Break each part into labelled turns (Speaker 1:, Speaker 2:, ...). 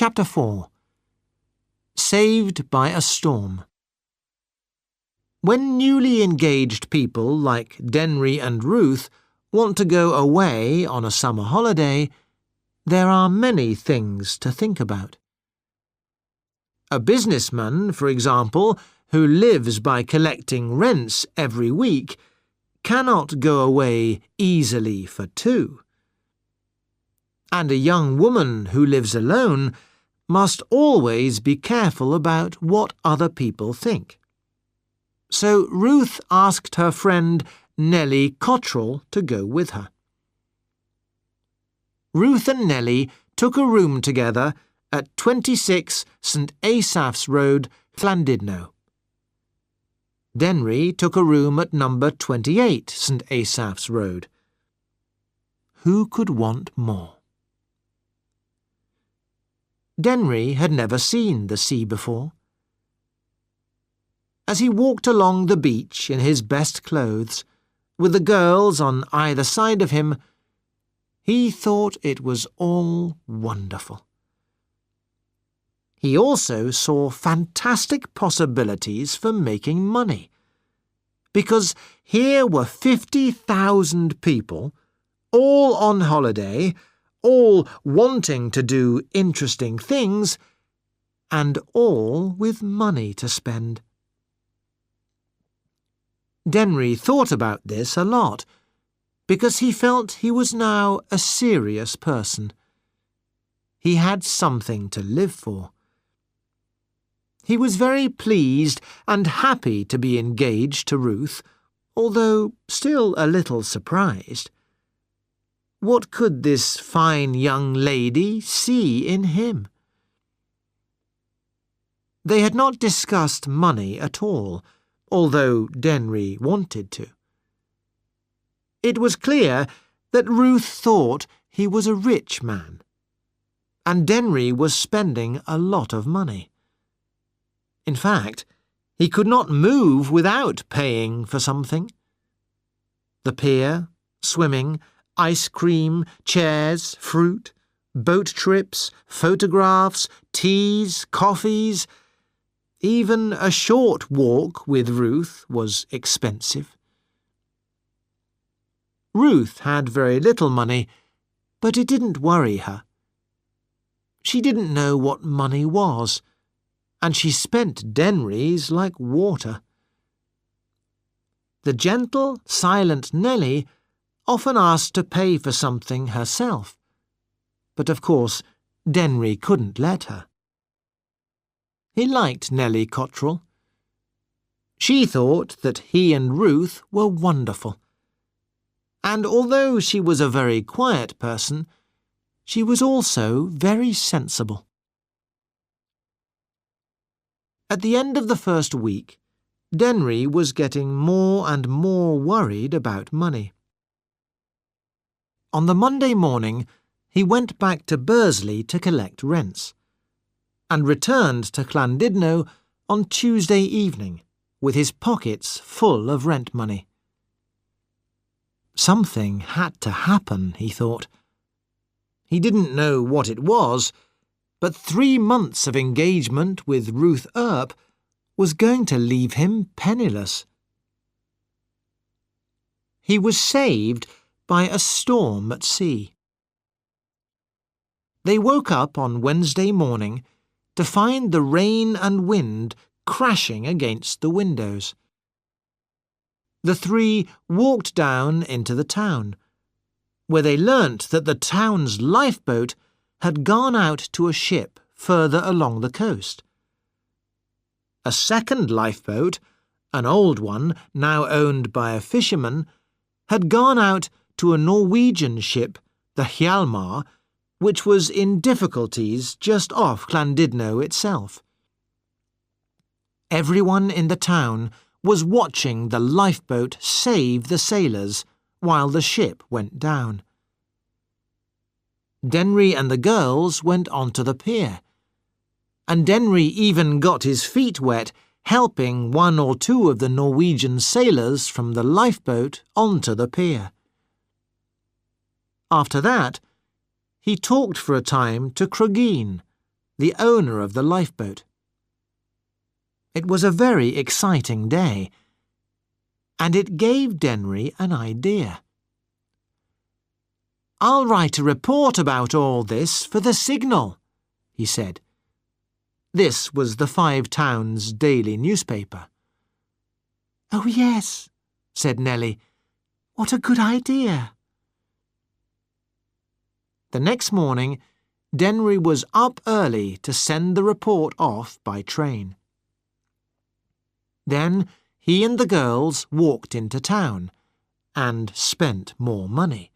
Speaker 1: Chapter 4. Saved by a Storm. When newly engaged people like Denry and Ruth want to go away on a summer holiday, there are many things to think about. A businessman, for example, who lives by collecting rents every week, cannot go away easily for two. And a young woman who lives alone must always be careful about what other people think. So Ruth asked her friend Nellie Cottrell to go with her. Ruth and Nellie took a room together at 26 St Asaph's Road, Llandudno. Denry took a room at number 28 St Asaph's Road. Who could want more? Denry had never seen the sea before. As he walked along the beach in his best clothes, with the girls on either side of him, he thought it was all wonderful. He also saw fantastic possibilities for making money, because here were 50,000 people, all on holiday, all wanting to do interesting things, and all with money to spend. Denry thought about this a lot, because he felt he was now a serious person. He had something to live for. He was very pleased and happy to be engaged to Ruth, although still a little surprised. What could this fine young lady see in him? They had not discussed money at all, although Denry wanted to. It was clear that Ruth thought he was a rich man, and Denry was spending a lot of money. In fact, he could not move without paying for something. The pier, swimming, ice cream, chairs, fruit, boat trips, photographs, teas, coffees. Even a short walk with Ruth was expensive. Ruth had very little money, but it didn't worry her. She didn't know what money was, and she spent Denry's like water. The gentle, silent Nellie often asked to pay for something herself, but of course Denry couldn't let her. He liked Nellie Cottrell. She thought that he and Ruth were wonderful, and although she was a very quiet person, she was also very sensible. At the end of the first week, Denry was getting more and more worried about money. On the Monday morning, he went back to Bursley to collect rents, and returned to Llandudno on Tuesday evening, with his pockets full of rent money. Something had to happen, he thought. He didn't know what it was, but 3 months of engagement with Ruth Earp was going to leave him penniless. He was saved by a storm at sea. They woke up on Wednesday morning to find the rain and wind crashing against the windows. The three walked down into the town, where they learnt that the town's lifeboat had gone out to a ship further along the coast. A second lifeboat, an old one now owned by a fisherman, had gone out to a Norwegian ship, the Hjalmar, which was in difficulties just off Llandudno itself. Everyone in the town was watching the lifeboat save the sailors while the ship went down. Denry and the girls went onto the pier, and Denry even got his feet wet helping 1 or 2 of the Norwegian sailors from the lifeboat onto the pier. After that, he talked for a time to Crogeen, the owner of the lifeboat. It was a very exciting day, and it gave Denry an idea. "I'll write a report about all this for the Signal," he said. This was the Five Towns daily newspaper. "Oh, yes," said Nellie. "What a good idea." The next morning, Denry was up early to send the report off by train. Then he and the girls walked into town and spent more money.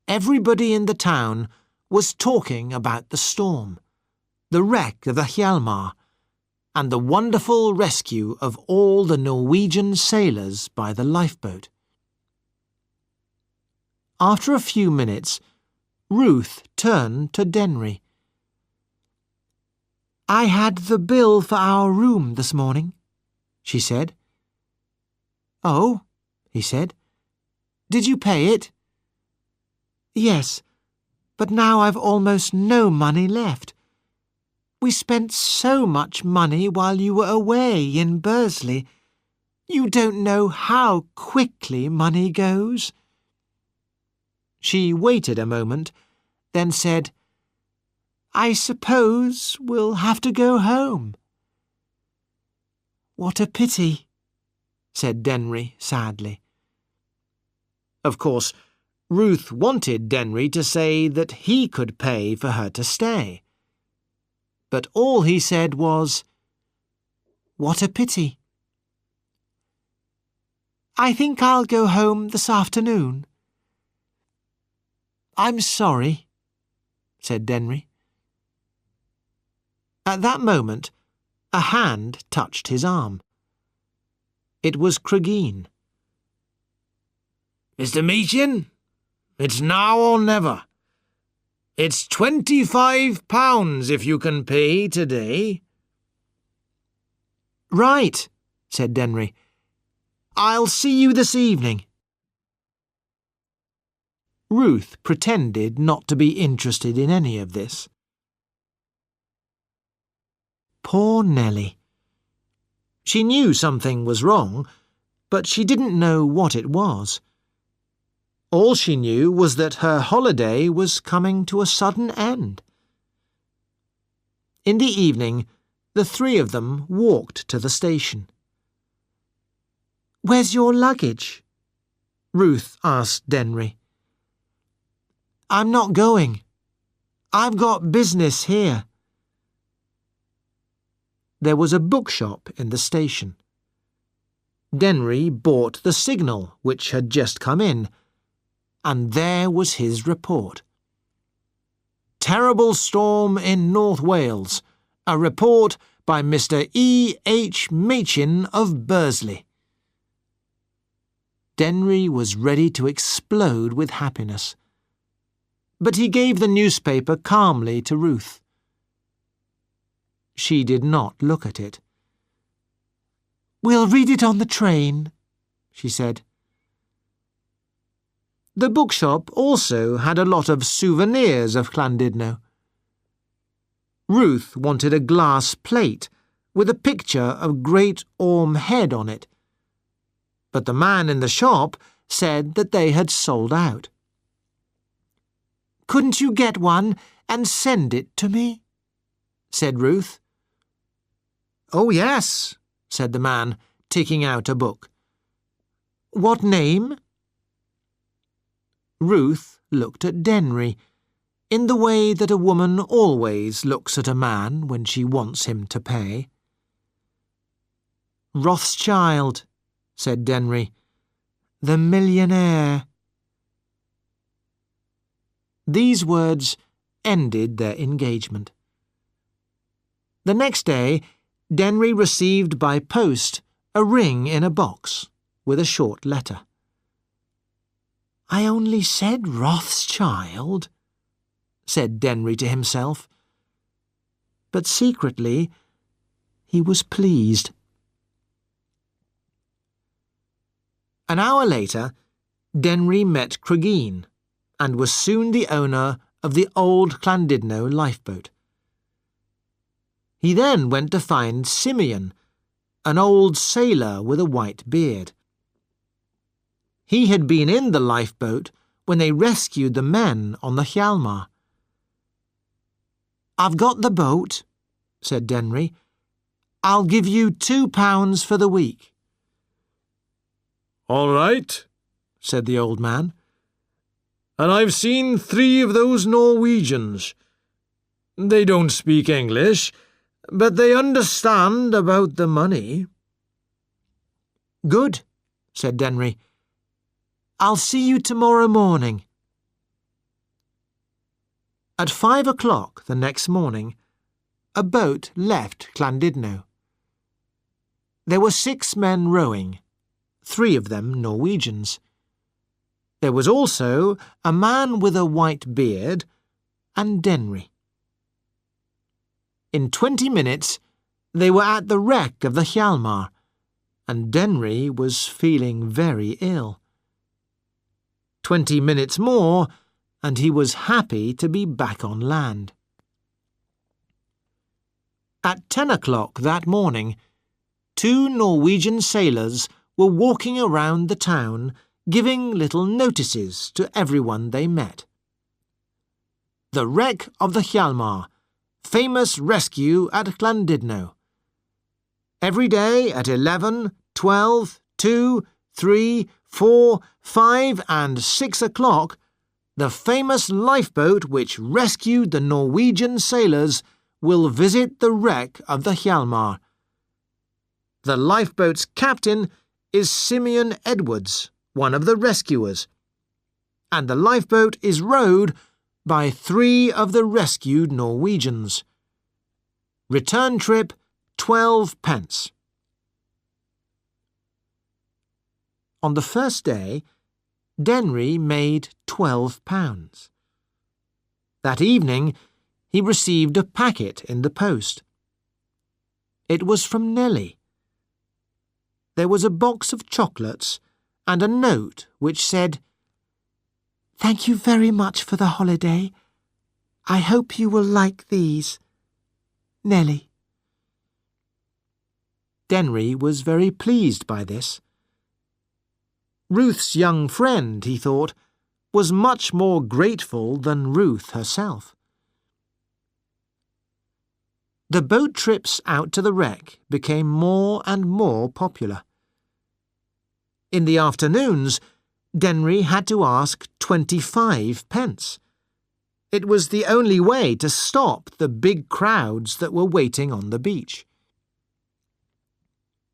Speaker 1: Everybody in the town was talking about the storm, the wreck of the Hjalmar, and the wonderful rescue of all the Norwegian sailors by the lifeboat. After a few minutes, Ruth turned to Denry. "I had the bill for our room this morning," she said. "Oh," he said. "Did you pay it?" "Yes, but now I've almost no money left. We spent so much money while you were away in Bursley. You don't know how quickly money goes." She waited a moment, then said, "I suppose we'll have to go home." "What a pity," said Denry sadly. Of course, Ruth wanted Denry to say that he could pay for her to stay. But all he said was, "What a pity." "I think I'll go home this afternoon." "I'm sorry," said Denry. At that moment, a hand touched his arm. It was Cregeen. "Mr. Meechin, it's now or never. It's £25 if you can pay today." "Right," said Denry. "I'll see you this evening." Ruth pretended not to be interested in any of this. Poor Nellie. She knew something was wrong, but she didn't know what it was. All she knew was that her holiday was coming to a sudden end. In the evening, the three of them walked to the station. "Where's your luggage?" Ruth asked Denry. "I'm not going. I've got business here." There was a bookshop in the station. Denry bought the Signal, which had just come in, and there was his report. "Terrible storm in North Wales. A report by Mr. E. H. Machin of Bursley." Denry was ready to explode with happiness. But he gave the newspaper calmly to Ruth. She did not look at it. "We'll read it on the train," she said. The bookshop also had a lot of souvenirs of Llandudno. Ruth wanted a glass plate with a picture of Great Orme Head on it, but the man in the shop said that they had sold out. "Couldn't you get one and send it to me?" said Ruth. "Oh, yes," said the man, taking out a book. "What name?" Ruth looked at Denry, in the way that a woman always looks at a man when she wants him to pay. "Rothschild," said Denry. "The millionaire." These words ended their engagement. The next day, Denry received by post a ring in a box with a short letter. "I only said Rothschild," said Denry to himself. But secretly, he was pleased. An hour later, Denry met Cregeen and was soon the owner of the old Llandudno lifeboat. He then went to find Simeon, an old sailor with a white beard. He had been in the lifeboat when they rescued the men on the Hjalmar. "I've got the boat," said Denry. "I'll give you £2 for the week."
Speaker 2: "All right," said the old man. "And I've seen 3 of those Norwegians. They don't speak English, but they understand about the money."
Speaker 1: "Good," said Denry. "I'll see you tomorrow morning." At 5 o'clock the next morning, a boat left Llandudno. There were 6 men rowing, 3 of them Norwegians. There was also a man with a white beard and Denry. In 20 minutes, they were at the wreck of the Hjalmar, and Denry was feeling very ill. 20 minutes more, and he was happy to be back on land. At 10 o'clock that morning, 2 Norwegian sailors were walking around the town, giving little notices to everyone they met. "The wreck of the Hjalmar. Famous rescue at Llandudno. Every day at 11, 12, 2, 3, 4, 5 and 6 o'clock, the famous lifeboat which rescued the Norwegian sailors will visit the wreck of the Hjalmar. The lifeboat's captain is Simeon Edwards, one of the rescuers, and the lifeboat is rowed by 3 of the rescued Norwegians. Return trip, 12 pence. On the first day, Denry made £12. That evening, he received a packet in the post. It was from Nellie. There was a box of chocolates and a note which said, "Thank you very much for the holiday. I hope you will like these. Nellie." Denry was very pleased by this. Ruth's young friend, he thought, was much more grateful than Ruth herself. The boat trips out to the wreck became more and more popular. In the afternoons, Denry had to ask 25 pence. It was the only way to stop the big crowds that were waiting on the beach.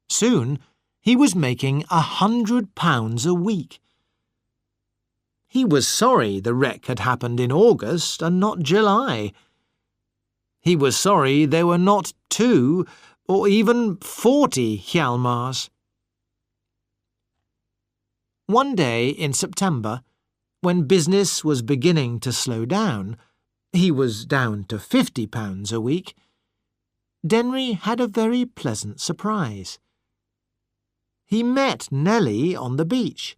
Speaker 1: Soon, he was making £100 a week. He was sorry the wreck had happened in August and not July. He was sorry there were not 2 or even 40 Hjalmars. One day in September, when business was beginning to slow down, he was down to £50 a week, Denry had a very pleasant surprise. He met Nellie on the beach,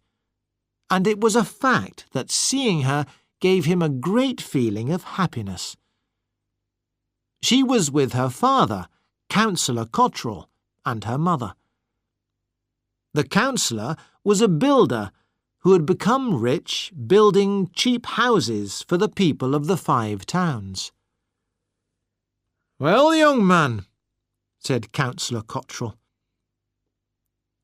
Speaker 1: and it was a fact that seeing her gave him a great feeling of happiness. She was with her father, Councillor Cottrell, and her mother. The councillor was a builder who had become rich building cheap houses for the people of the 5 towns.
Speaker 2: "Well, young man,"
Speaker 1: said Councillor Cottrell.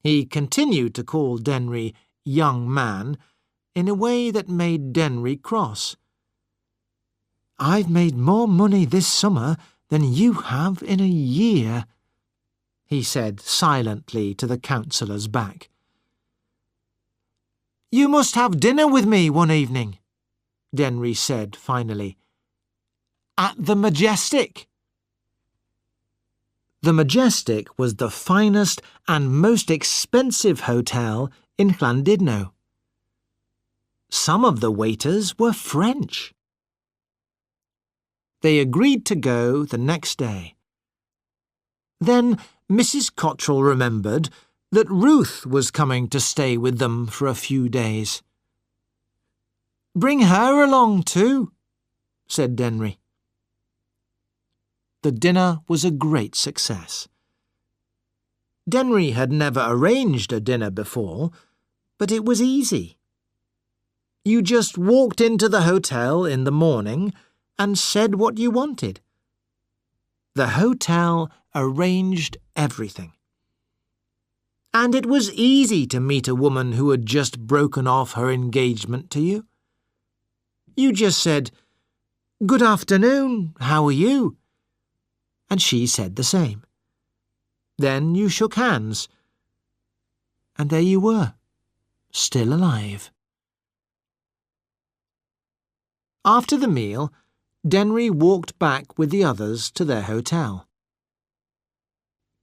Speaker 1: He continued to call Denry young man in a way that made Denry cross. "I've made more money this summer than you have in a year," he said silently to the councillor's back. "You must have dinner with me one evening," Denry said finally. "At the Majestic." The Majestic was the finest and most expensive hotel in Llandudno. Some of the waiters were French. They agreed to go the next day. Then Mrs. Cottrell remembered that Ruth was coming to stay with them for a few days. "Bring her along too," said Denry. the dinner was a great success. Denry had never arranged a dinner before, but it was easy. You just walked into the hotel in the morning and said what you wanted. The hotel arranged everything. And it was easy to meet a woman who had just broken off her engagement to you. You just said, "Good afternoon, how are you?" And she said the same. Then you shook hands. And there you were, still alive. After the meal, Denry walked back with the others to their hotel.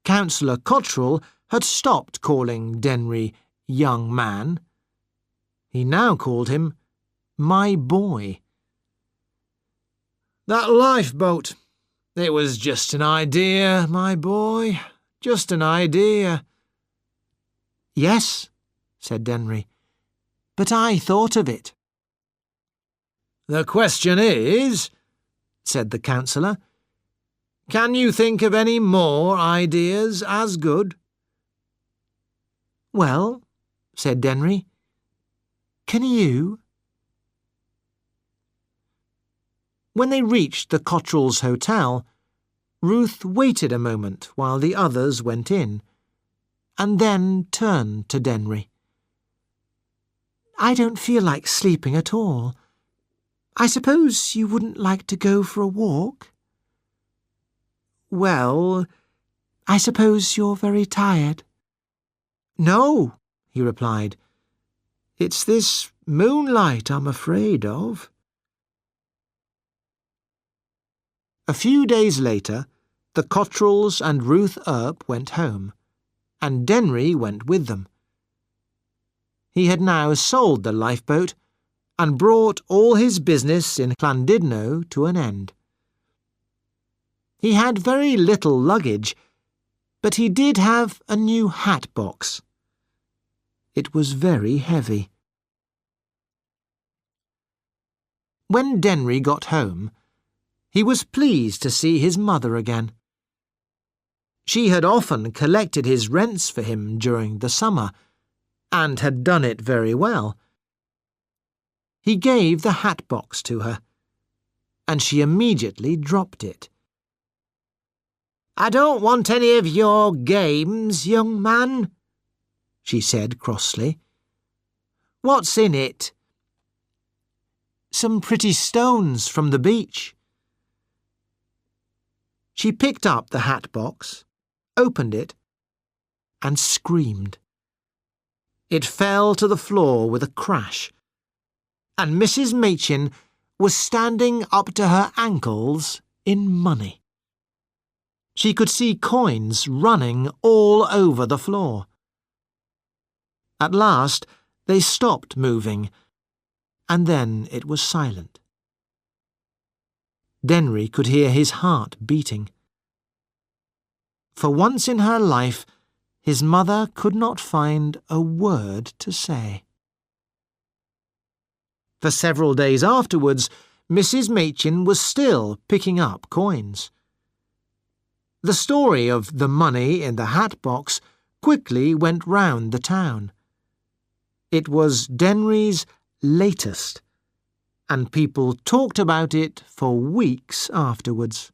Speaker 1: Councillor Cottrell had stopped calling Denry young man. He now called him my boy. "That lifeboat, it was just an idea, my boy, just an idea." "Yes," said Denry, "but I thought of it." "The question is," said the councillor, "can you think of any more ideas as good?" "Well," said Denry, "can you?" When they reached the Cottrells' hotel, Ruth waited a moment while the others went in, and then turned to Denry. "I don't feel like sleeping at all. I suppose you wouldn't like to go for a walk?" "Well, I suppose you're very tired." "No," he replied. "It's this moonlight I'm afraid of." A few days later, the Cottrells and Ruth Earp went home, and Denry went with them. He had now sold the lifeboat and brought all his business in Llandudno to an end. He had very little luggage, but he did have a new hat box. It was very heavy. When Denry got home, he was pleased to see his mother again. She had often collected his rents for him during the summer, and had done it very well. He gave the hat box to her, and she immediately dropped it. "I don't want any of your games, young man," she said crossly. "What's in it?" "Some pretty stones from the beach." She picked up the hat box, opened it, and screamed. It fell to the floor with a crash, and Mrs. Machin was standing up to her ankles in money. She could see coins running all over the floor. At last they stopped moving, and then it was silent. Denry could hear his heart beating. For once in her life, his mother could not find a word to say. For several days afterwards, Mrs. Machin was still picking up coins. The story of the money in the hat box quickly went round the town. It was Denry's latest, and people talked about it for weeks afterwards.